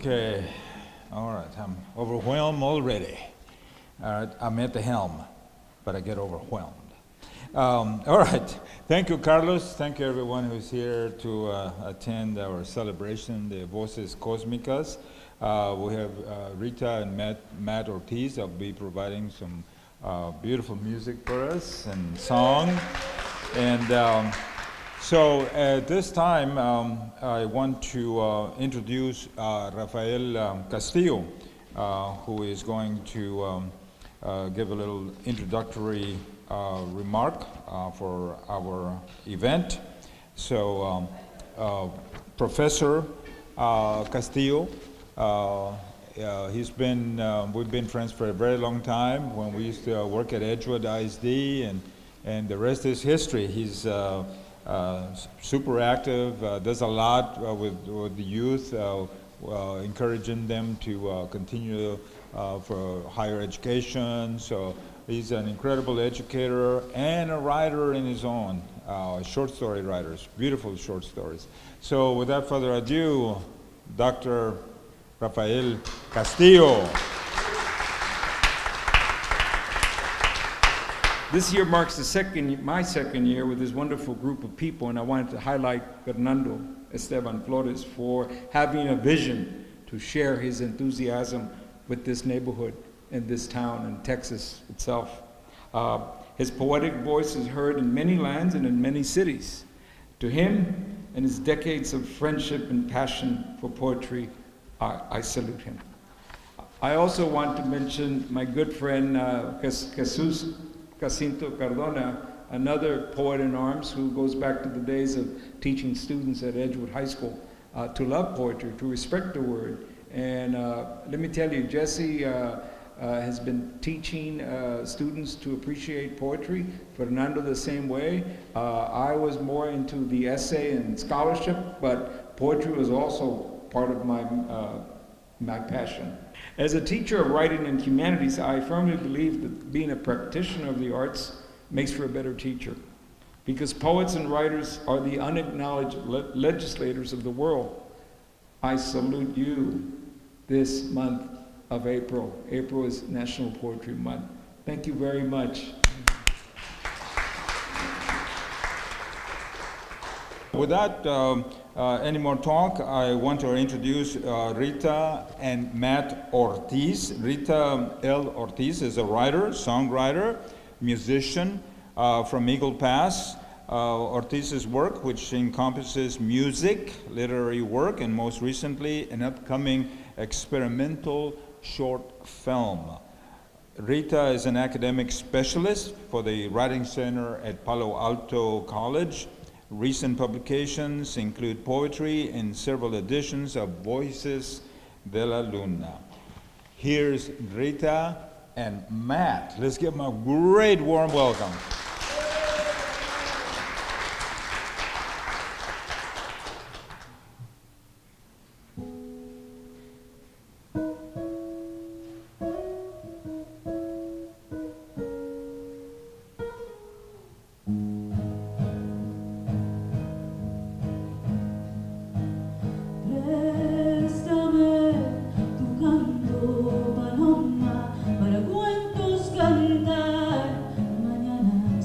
Okay, all right, I'm overwhelmed already. All right, I'm at the helm, but I get overwhelmed. All right, thank you, Carlos. Thank you, everyone who's here to attend our celebration, the Voces Cosmicas. We have Rita and Matt Ortiz. I'll be providing some beautiful music for us and song. And so at this time, I want to introduce Rafael Castillo, who is going to give a little introductory remark for our event. So Professor Castillo, we've been friends for a very long time when we used to work at Edgewood ISD, and the rest is history. He's super active, does a lot with the youth, encouraging them to continue for higher education. So he's an incredible educator and a writer in his own, short story writers, beautiful short stories. So without further ado, Dr. Rafael Castillo. This year marks my second year with this wonderful group of people, and I wanted to highlight Fernando Esteban Flores for having a vision to share his enthusiasm with this neighborhood and this town and Texas itself. His poetic voice is heard in many lands and in many cities. To him and his decades of friendship and passion for poetry, I salute him. I also want to mention my good friend Jesus Jacinto Cardona, another poet in arms who goes back to the days of teaching students at Edgewood High School to love poetry, to respect the word. And let me tell you, Jesse has been teaching students to appreciate poetry. Fernando the same way. I was more into the essay and scholarship, but poetry was also part of my passion. As a teacher of writing and humanities, I firmly believe that being a practitioner of the arts makes for a better teacher, because poets and writers are the unacknowledged legislators of the world. I salute you this month of April. April is National Poetry Month. Thank you very much. Without any more talk, I want to introduce Rita and Matt Ortiz. Rita L. Ortiz is a writer, songwriter, musician from Eagle Pass. Ortiz's work, which encompasses music, literary work, and most recently an upcoming experimental short film. Rita is an academic specialist for the Writing Center at Palo Alto College. Recent publications include poetry in several editions of Voices de la Luna. Here's Rita and Matt. Let's give them a great warm welcome. Para cuentos cantar mañana.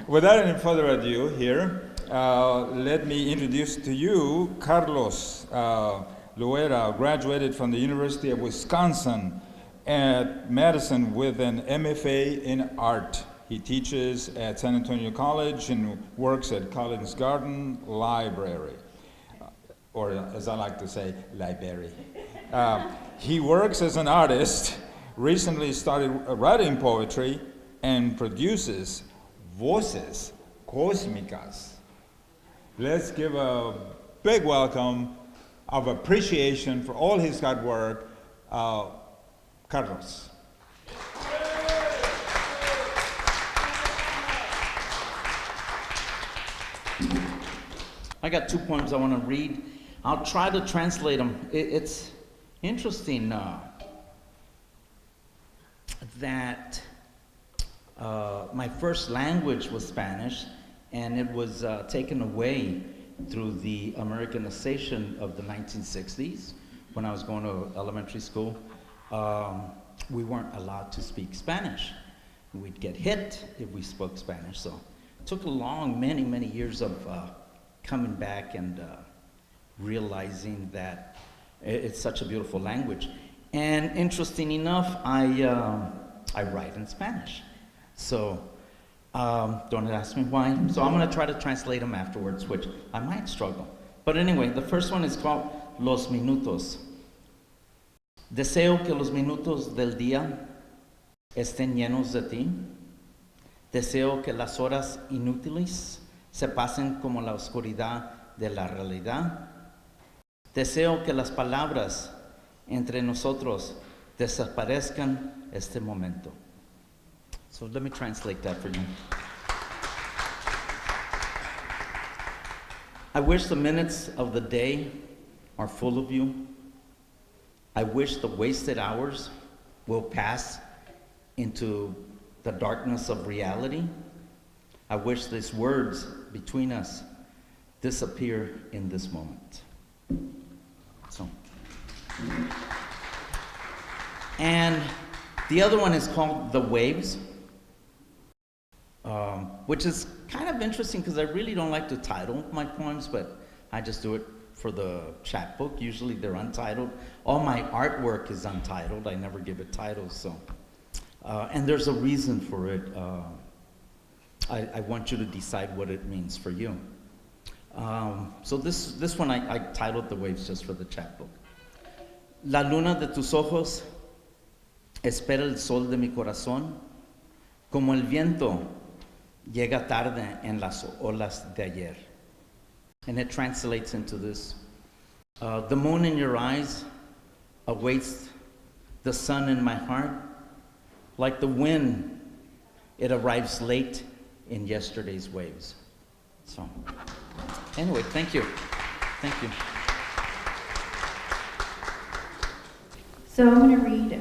Without any further ado here, let me introduce to you Carlos Loera, graduated from the University of Wisconsin at Madison with an MFA in art. He teaches at San Antonio College and works at Collins Garden Library, or as I like to say, library. He works as an artist, recently started writing poetry, and produces Voces Cosmicas. Let's give a big welcome of appreciation for all his hard work, Carlos. I got 2 poems I want to read. I'll try to translate them. It's interesting that my first language was Spanish, and it was taken away through the Americanization of the 1960s. When I was going to elementary school, we weren't allowed to speak Spanish. We'd get hit if we spoke Spanish. So it took many years of coming back and realizing that it's such a beautiful language. And interesting enough, I write in Spanish. So don't ask me why. So I'm going to try to translate them afterwards, which I might struggle. But anyway, the first one is called Los Minutos. Deseo que los minutos del día estén llenos de ti. Deseo que las horas inútiles se pasen como la oscuridad de la realidad. Deseo que las palabras entre nosotros desaparezcan este momento. So let me translate that for you. I wish the minutes of the day are full of you. I wish the wasted hours will pass into the darkness of reality. I wish these words between us disappear in this moment. So, and the other one is called The Waves, which is kind of interesting because I really don't like to title my poems, but I just do it for the chapbook. Usually they're untitled. All my artwork is untitled. I never give it titles, so. And there's a reason for it. I want you to decide what it means for you. So this one I titled The Waves just for the chapbook. La luna de tus ojos espera el sol de mi corazón, como el viento llega tarde en las olas de ayer. And it translates into this. The moon in your eyes awaits the sun in my heart. Like the wind, it arrives late in yesterday's waves. So, anyway, thank you. Thank you. So I'm going to read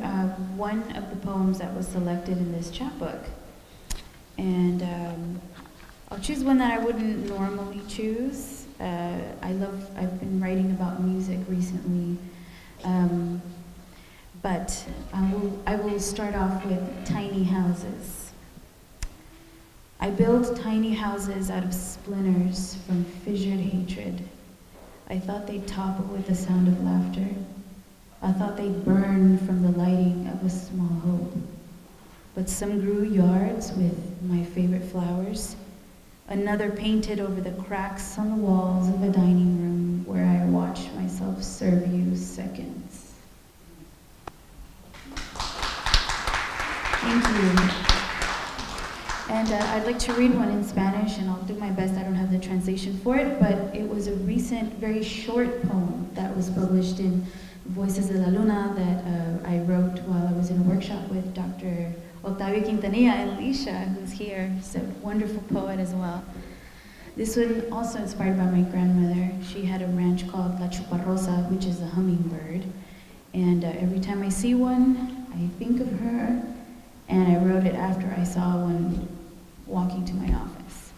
one of the poems that was selected in this chapbook. And I'll choose one that I wouldn't normally choose. I've been writing about music recently. But I will start off with tiny houses. I build tiny houses out of splinters from fissured hatred. I thought they'd topple with the sound of laughter. I thought they'd burn from the lighting of a small hope. But some grew yards with my favorite flowers. Another painted over the cracks on the walls of a dining room where I watched myself serve you seconds. Thank you. And I'd like to read one in Spanish, and I'll do my best. I don't have the translation for it, but it was a recent, very short poem that was published in Voices de la Luna that I wrote while I was in a workshop with Dr. Octavio Quintanilla and Alicia, who's here. She's a wonderful poet as well. This one also inspired by my grandmother. She had a ranch called La Chuparrosa, which is a hummingbird. And every time I see one, I think of her. And I wrote it after I saw one walking to my office.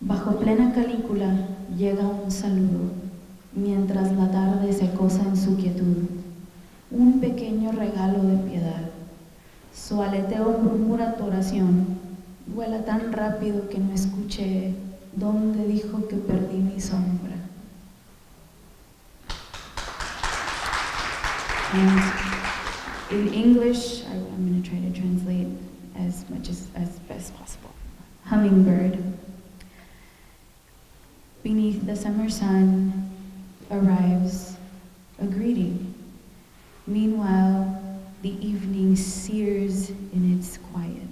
Bajo plena canícula llega un saludo, mientras la tarde se cosa en su quietud. Un pequeño regalo de piedad. Su aleteo murmura tu oración, Vuela tan rápido que no escuché dónde dijo que perdí mi sombra. And in English, I'm going to try to translate as much as best possible. Hummingbird. Beneath the summer sun arrives a greeting. Meanwhile, the evening sears in its quiet.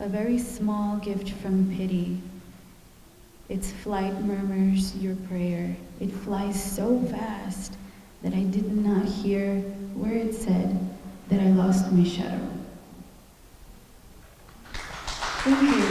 A very small gift from pity. Its flight murmurs your prayer. It flies so fast that I did not hear where it said that I lost my shadow. Thank you.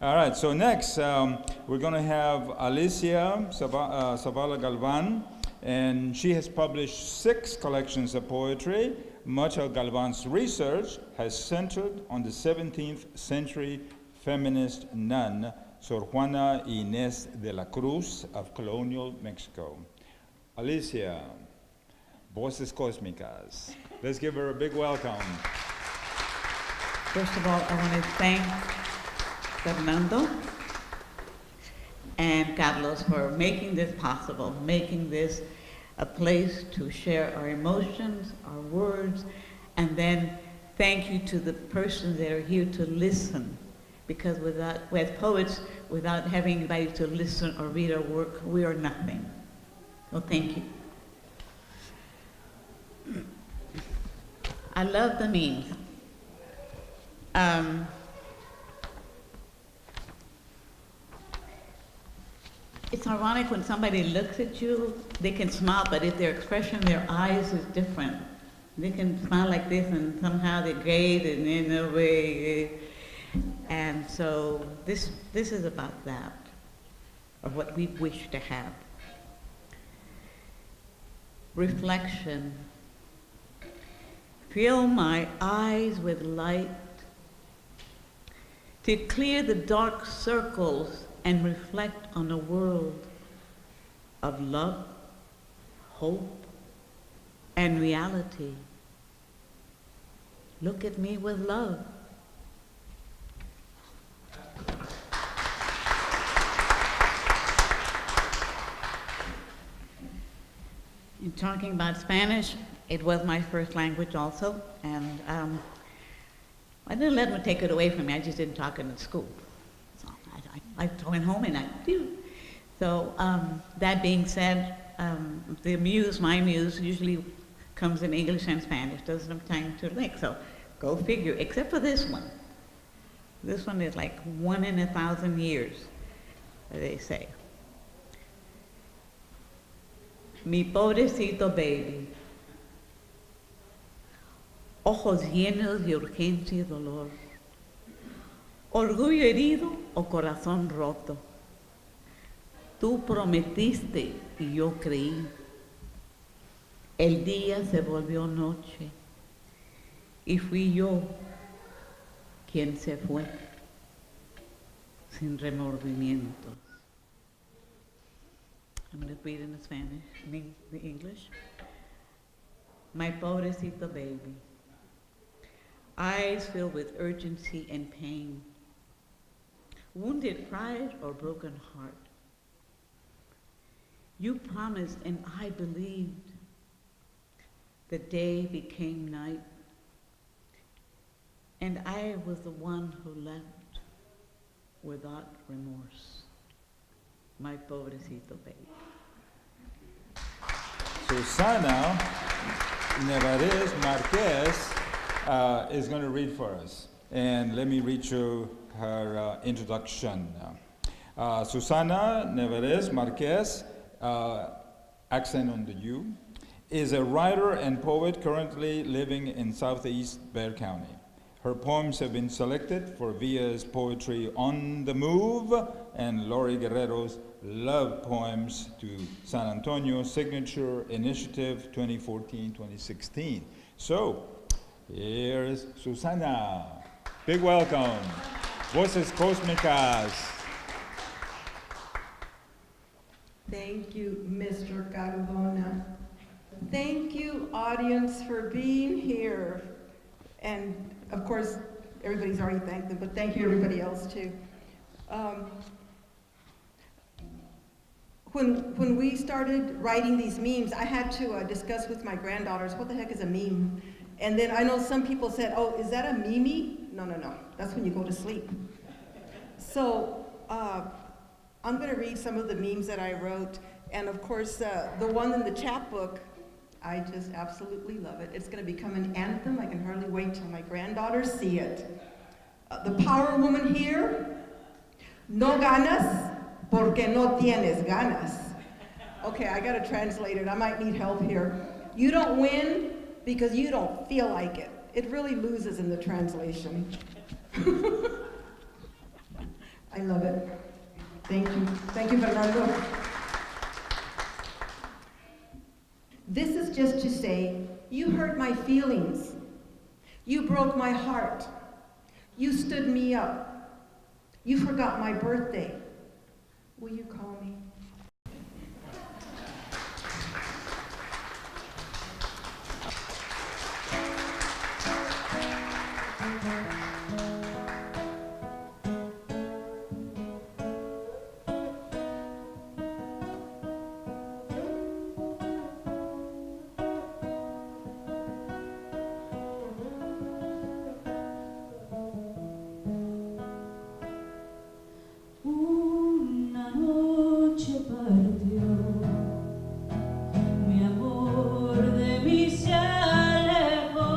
All right, so next we're going to have Alicia Zavala Galvan, and she has published 6 collections of poetry. Much of Galvan's research has centered on the 17th century feminist nun, Sor Juana Inés de la Cruz of colonial Mexico. Alicia, Voces Cosmicas. Let's give her a big welcome. First of all, I want to thank Fernando and Carlos for making this possible, making this a place to share our emotions, our words, and then thank you to the persons that are here to listen, because as poets, without having anybody to listen or read our work, we are nothing. So thank you. I love the memes. It's ironic when somebody looks at you, they can smile, but if their expression, their eyes is different. They can smile like this and somehow they're great and in a way. And so this is about that, of what we wish to have. Reflection. Fill my eyes with light to clear the dark circles and reflect on a world of love, hope, and reality. Look at me with love. In talking about Spanish, it was my first language also, and I didn't let them take it away from me. I just didn't talk it in school. So I went home and I do. So that being said, my muse usually comes in English and Spanish, doesn't have time to link. So go figure, except for this one. This one is like 1 in 1,000 years, they say. Mi pobrecito baby, ojos llenos de urgencia y dolor, orgullo herido o corazón roto. Tú prometiste y yo creí. El día se volvió noche y fui yo quien se fue sin remordimientos. I'm going to read in Spanish, in the English. My pobrecito baby, eyes filled with urgency and pain, wounded pride or broken heart. You promised and I believed. The day became night, and I was the one who left without remorse. My pobrecito baby. Susana Nevarez Marquez is going to read for us. And let me read you her introduction. Susana Nevarez Marquez, accent on the U, is a writer and poet currently living in southeast Bexar County. Her poems have been selected for Villa's Poetry on the Move and Lori Guerrero's Love Poems to San Antonio Signature Initiative 2014-2016. So, here's Susana. Big welcome. Voces Cosmicas. Thank you, Mr. Cardona. Thank you, audience, for being here. And of course, everybody's already thanked them, but thank you everybody else too. When we started writing these memes, I had to discuss with my granddaughters, what the heck is a meme? And then I know some people said, oh, is that a meme? No, no, no, that's when you go to sleep. So I'm gonna read some of the memes that I wrote. And of course, the one in the chapbook, I just absolutely love it. It's gonna become an anthem. I can hardly wait till my granddaughters see it. The power woman here, no ganas porque no tienes ganas. Okay, I gotta translate it. I might need help here. You don't win because you don't feel like it. It really loses in the translation. I love it. Thank you. Thank you, Fernando. This is just to say, you hurt my feelings. You broke my heart. You stood me up. You forgot my birthday. Will you call me? Una noche partió, mi amor de mí se alejó,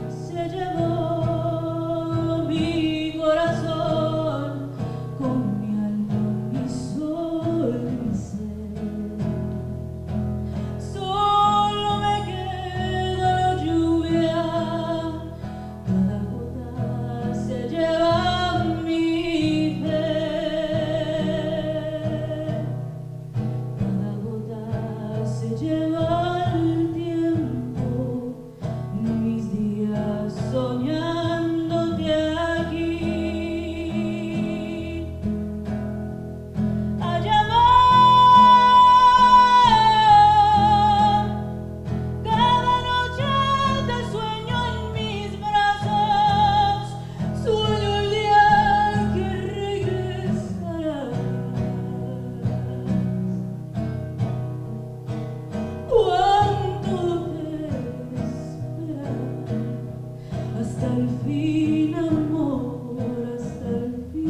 se llevó mi corazón con mi alma, mi sol, mi ser. Solo me queda la lluvia. Cada gota se lleva mi fe, cada gota se lleva el tiempo, mis días soñándote aquí. Allá va, cada noche te sueño en mis brazos, sueño el día que regresarás. Cuánto te esperaré, hasta el fin, amor, hasta el fin.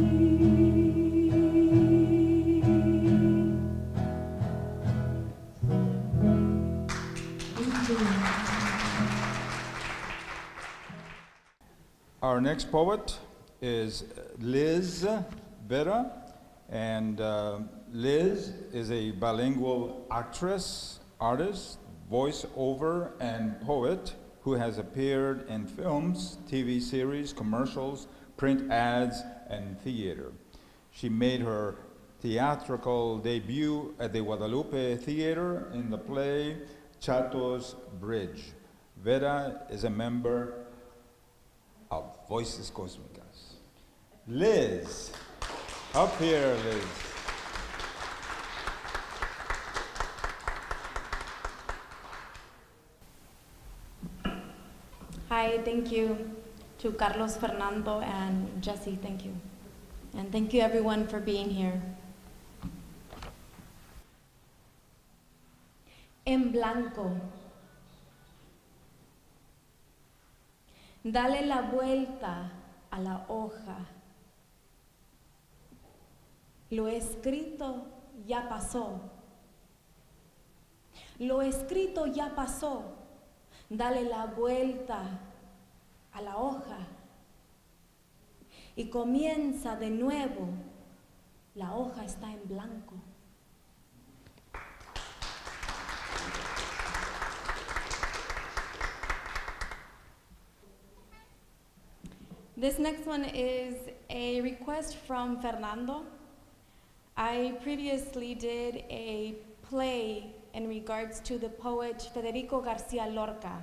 Our next poet is Liz Vera, and Liz is a bilingual actress, artist, voiceover, and poet who has appeared in films, TV series, commercials, print ads, and theater. She made her theatrical debut at the Guadalupe Theater in the play Chato's Bridge. Vera is a member of Voces Cosmicas. Liz, up here, Liz. Hi, thank you to Carlos, Fernando, and Jesse, thank you. And thank you everyone for being here. En blanco. Dale la vuelta a la hoja. Lo escrito ya pasó. Lo escrito ya pasó. Dale la vuelta a la hoja y comienza de nuevo. La hoja está en blanco. This next one is a request from Fernando. I previously did a play in regards to the poet Federico Garcia Lorca,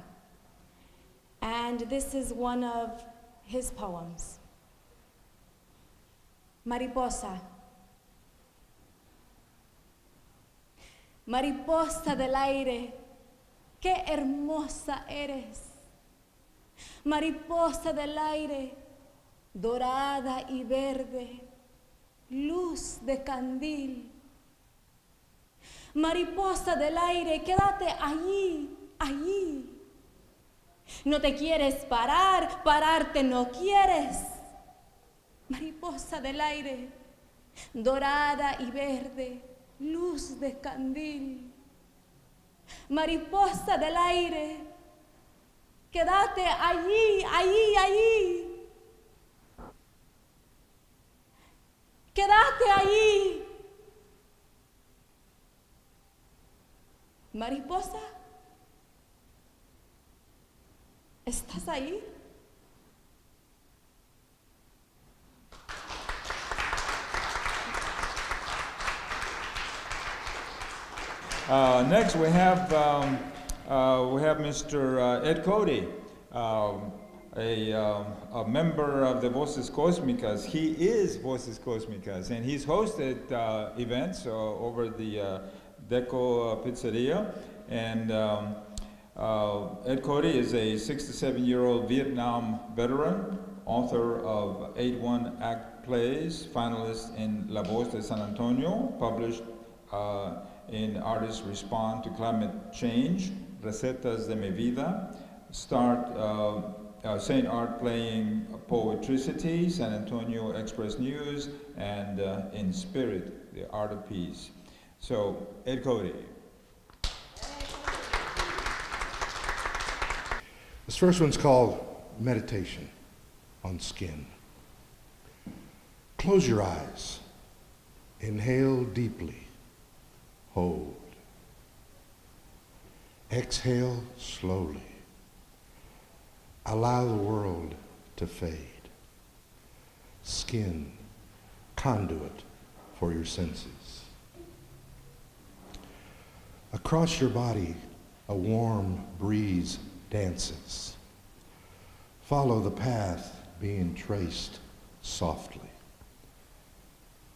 and this is one of his poems. Mariposa. Mariposa del aire, qué hermosa eres. Mariposa del aire, dorada y verde, luz de candil. Mariposa del aire, quédate allí, allí. No te quieres parar, pararte no quieres. Mariposa del aire, dorada y verde, luz de candil. Mariposa del aire, quédate allí, allí, allí. Quédate allí. Mariposa, ¿estás ahí? Next, we have Mr. Ed Cody, a member of the Voces Cosmicas. He is Voces Cosmicas, and he's hosted events over the Deco Pizzeria. And Ed Cody is a 67-year-old Vietnam veteran, author of 8 one-act plays, finalist in La Voz de San Antonio, published in Artists Respond to Climate Change, Recetas de mi Vida, Saint Art Playing Poetricity, San Antonio Express News, and In Spirit, The Art of Peace. So, Ed Cody. This first one's called Meditation on Skin. Close your eyes. Inhale deeply. Hold. Exhale slowly. Allow the world to fade. Skin, conduit for your senses. Across your body, a warm breeze dances. Follow the path being traced softly.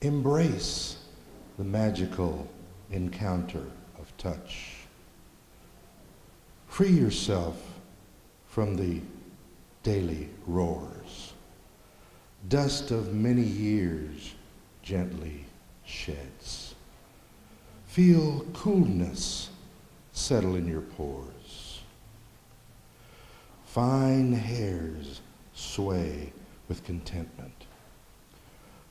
Embrace the magical encounter of touch. Free yourself from the daily roars. Dust of many years gently sheds. Feel coolness settle in your pores. Fine hairs sway with contentment.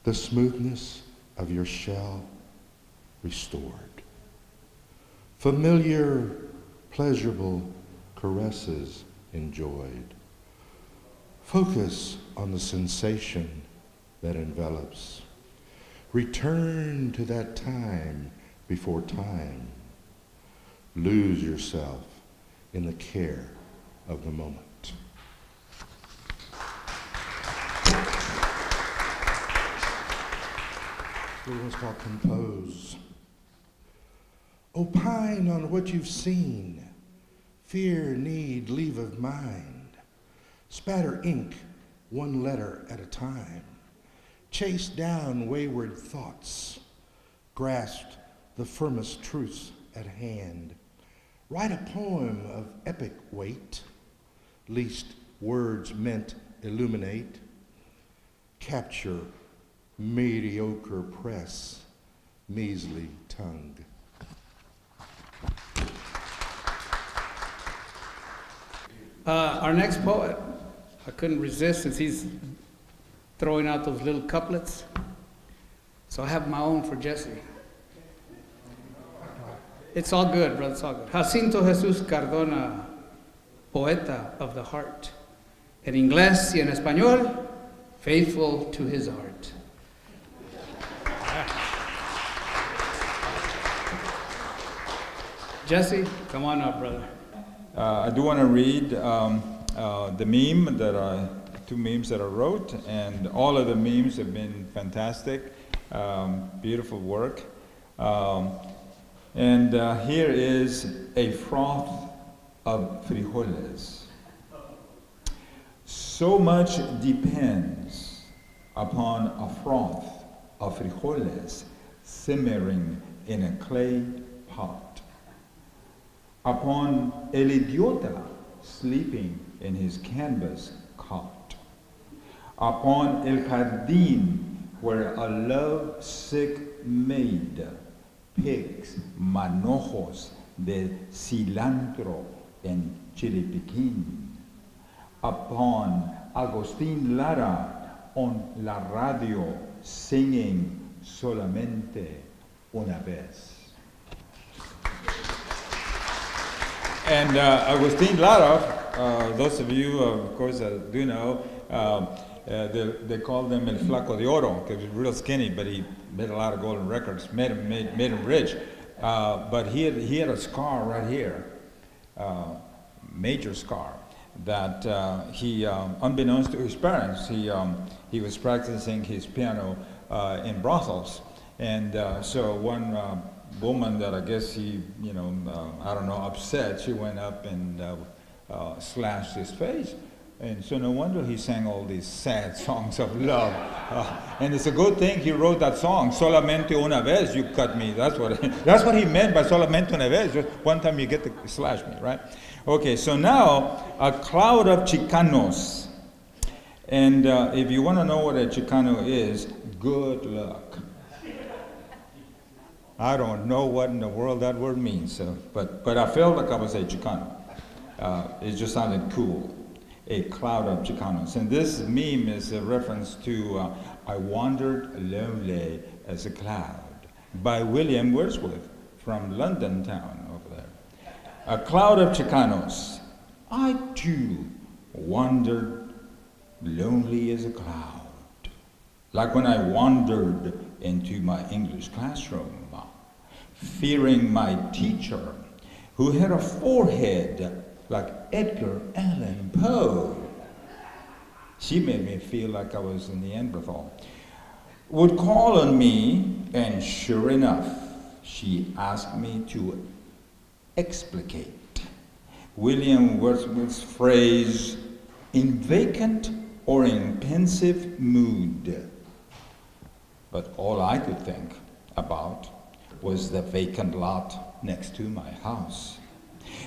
The smoothness of your shell restored. Familiar, pleasurable caresses enjoyed. Focus on the sensation that envelops. Return to that time before time. Lose yourself in the care of the moment. The other one's called Compose. Opine on what you've seen. Fear, need, leave of mind. Spatter ink, one letter at a time. Chase down wayward thoughts. Grasp the firmest truths at hand. Write a poem of epic weight, least words meant illuminate. Capture mediocre press, measly tongue. Our next poet, I couldn't resist since he's throwing out those little couplets. So I have my own for Jesse. It's all good, brother, it's all good. Jacinto Jesús Cardona, poeta of the heart. En inglés y en español, faithful to his art. Jesse, come on up, brother. I do want to read the meme that two memes that I wrote, and all of the memes have been fantastic, beautiful work. And here is a froth of frijoles. So much depends upon a froth of frijoles simmering in a clay pot. upon el idiota sleeping in his canvas cot, upon el jardín where a love-sick maid picks manojos de cilantro and chili piquín, upon Agustín Lara on la radio singing solamente una vez. And Agustín Lara, those of you, of course, do know, they called him El Flaco de Oro because he was real skinny, but he made a lot of golden records, made him rich. But he had a scar right here, major scar, that he, unbeknownst to his parents, he was practicing his piano in brothels. And so one woman that I guess he, I don't know, upset, she went up and slashed his face. And so no wonder he sang all these sad songs of love. And it's a good thing he wrote that song, Solamente una vez you cut me. That's what he meant by solamente una vez. Just one time you get to slash me, right? Okay, so now a cloud of Chicanos. And if you want to know what a Chicano is, good luck. I don't know what in the world that word means, but I felt like I was a Chicano. It just sounded cool. A cloud of Chicanos. And this meme is a reference to I Wandered Lonely as a Cloud by William Wordsworth from London town over there. A cloud of Chicanos. I too wandered lonely as a cloud. Like when I wandered into my English classroom, fearing my teacher, who had a forehead like Edgar Allan Poe. She made me feel like I was in Neanderthal. Would call on me, and sure enough, she asked me to explicate William Wordsworth's phrase, in vacant or in pensive mood. But all I could think about was the vacant lot next to my house.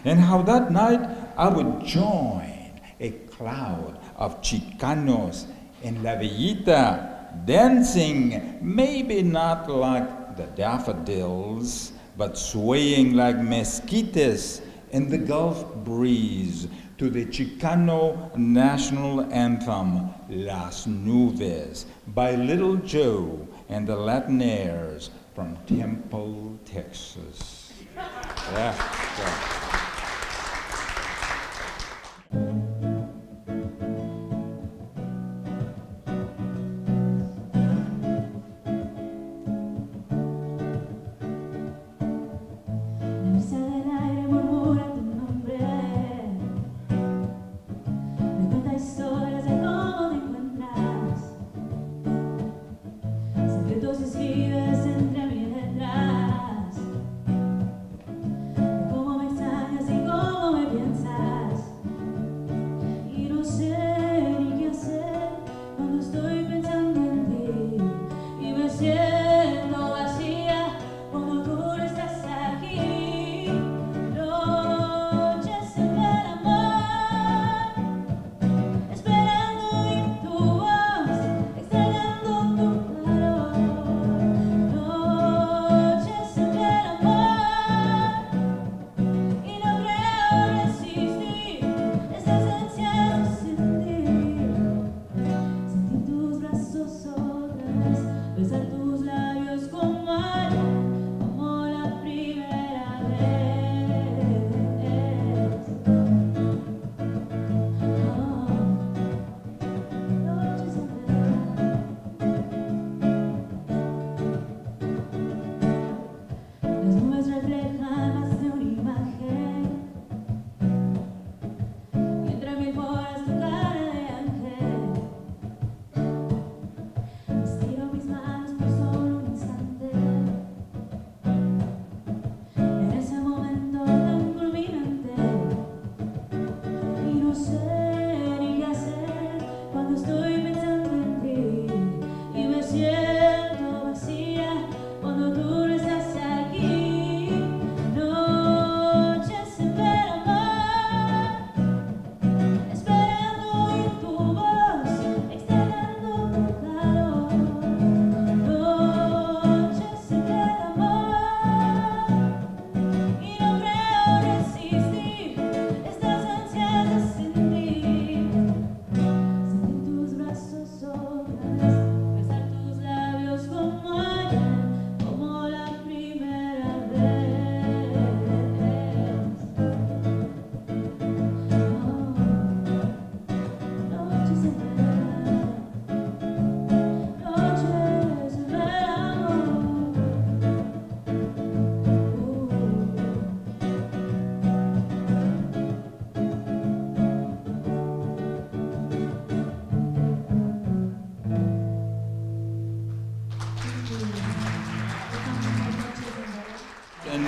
And how that night I would join a cloud of Chicanos in La Villita, dancing, maybe not like the daffodils, but swaying like mesquites in the Gulf breeze to the Chicano national anthem, Las Nubes, by Little Joe and the Latinaires from Temple, Texas. Yeah. No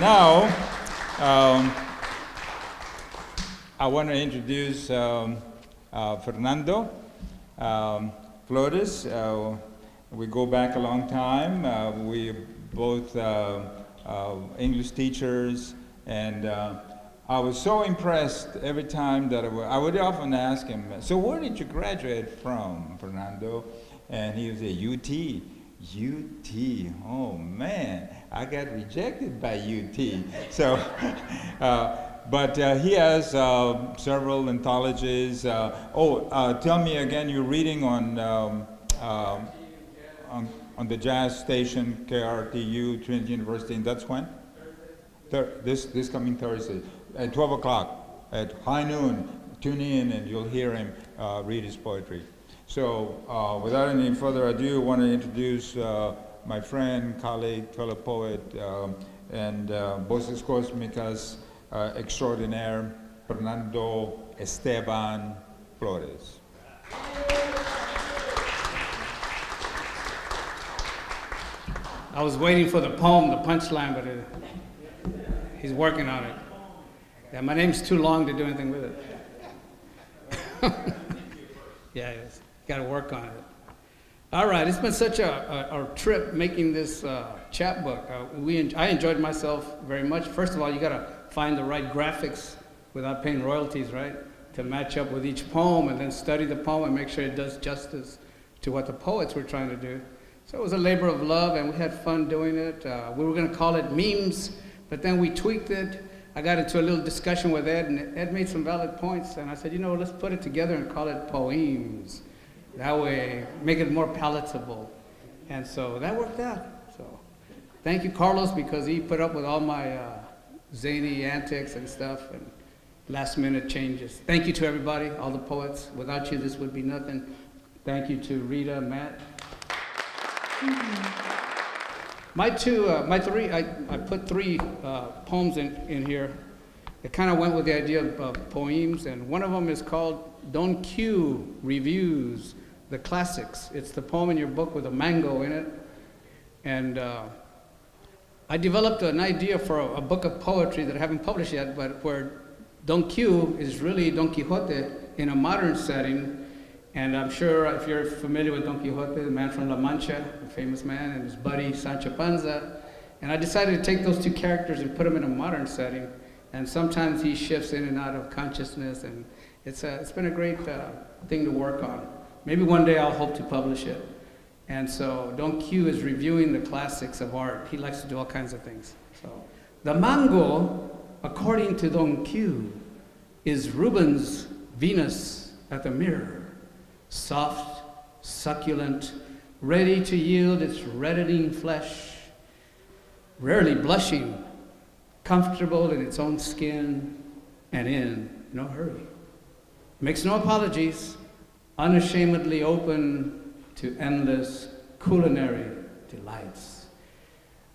now, I want to introduce Fernando Flores. We go back a long time. We both English teachers, and I was so impressed every time that I would often ask him, so where did you graduate from, Fernando? And he would say, UT. UT, oh man, I got rejected by UT. So, but he has several anthologies. Tell me again, you're reading on the jazz station, KRTU, Trinity University, and that's when? This coming Thursday, at 12 o'clock, at high noon. Tune in and you'll hear him read his poetry. So without any further ado, I want to introduce my friend, colleague, fellow poet, and Voces Cosmicas extraordinaire, Fernando Esteban Flores. I was waiting for the poem, the punchline, but he's working on it. Yeah, my name's too long to do anything with it. Yeah, got to work on it. All right, it's been such a trip making this chapbook. I enjoyed myself very much. First of all, you got to find the right graphics without paying royalties, right? To match up with each poem, and then study the poem and make sure it does justice to what the poets were trying to do. So it was a labor of love, and we had fun doing it. We were going to call it memes, but then we tweaked it. I got into a little discussion with Ed, and Ed made some valid points, and I said, let's put it together and call it poems. That way, make it more palatable. And so that worked out. So thank you, Carlos, because he put up with all my zany antics and stuff and last-minute changes. Thank you to everybody, all the poets. Without you, this would be nothing. Thank you to Rita, Matt. I put three poems in here. It kind of went with the idea of poems, and one of them is called Don Q Reviews the Classics. It's the poem in your book with a mango in it. And I developed an idea for a book of poetry that I haven't published yet, but where Don Q is really Don Quixote in a modern setting. And I'm sure if you're familiar with Don Quixote, the man from La Mancha, a famous man, and his buddy Sancho Panza. And I decided to take those two characters and put them in a modern setting. And sometimes he shifts in and out of consciousness, and it's been a great thing to work on. Maybe one day I'll hope to publish it. And so Don Q is reviewing the classics of art. He likes to do all kinds of things. So the mango, according to Don Q, is Rubens' Venus at the mirror. Soft, succulent, ready to yield its reddening flesh, rarely blushing, comfortable in its own skin, and in no hurry. Makes no apologies, unashamedly open to endless culinary delights.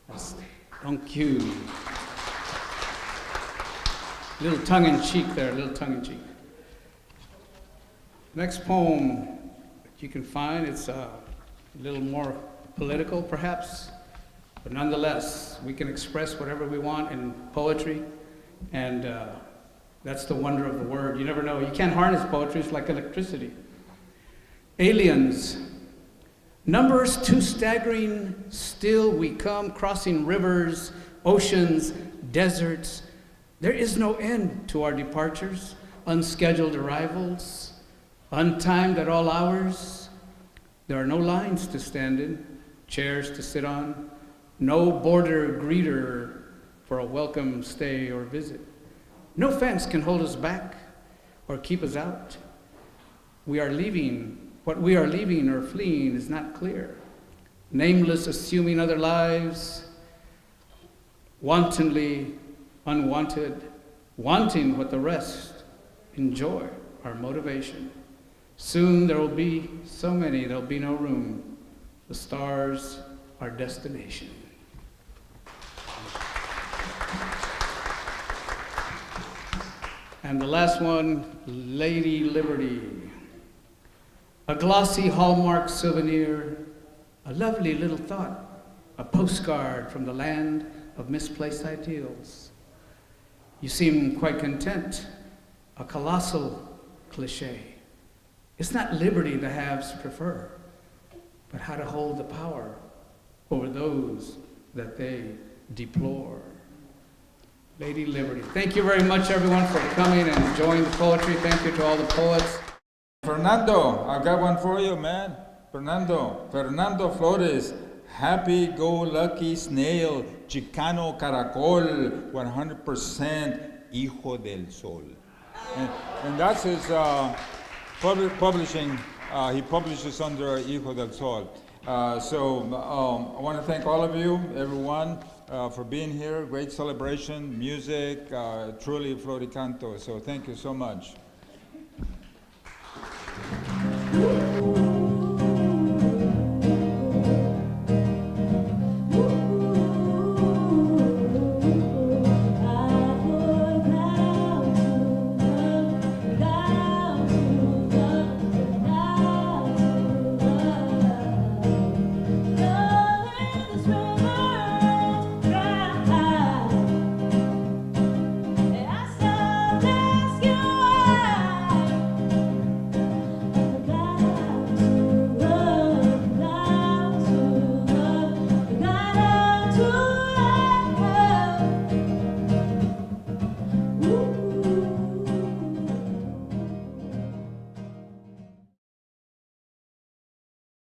That's Don Q. Little tongue-in-cheek there, little tongue-in-cheek. Next poem that you can find, it's a little more political perhaps, but nonetheless, we can express whatever we want in poetry, and that's the wonder of the word. You never know. You can't harness poetry, it's like electricity. Aliens. Numbers too staggering, still we come, crossing rivers, oceans, deserts. There is no end to our departures, unscheduled arrivals, untimed at all hours. There are no lines to stand in, chairs to sit on, no border greeter for a welcome stay or visit. No fence can hold us back or keep us out. We are leaving. What we are leaving or fleeing is not clear. Nameless, assuming other lives, wantonly unwanted, wanting what the rest enjoy, our motivation. Soon there will be so many, there'll be no room. The stars, our destination. And the last one, Lady Liberty. A glossy hallmark souvenir, a lovely little thought, a postcard from the land of misplaced ideals. You seem quite content, a colossal cliche. It's not liberty the haves prefer, but how to hold the power over those that they deplore. Lady Liberty. Thank you very much, everyone, for coming and enjoying the poetry. Thank you to all the poets. Fernando, I've got one for you, man. Fernando Flores, happy-go-lucky snail, Chicano caracol, 100% hijo del sol. And that's his publishing. He publishes under Hijo del Sol. So I want to thank all of you, everyone, for being here. Great celebration, music, truly Floricanto. So thank you so much.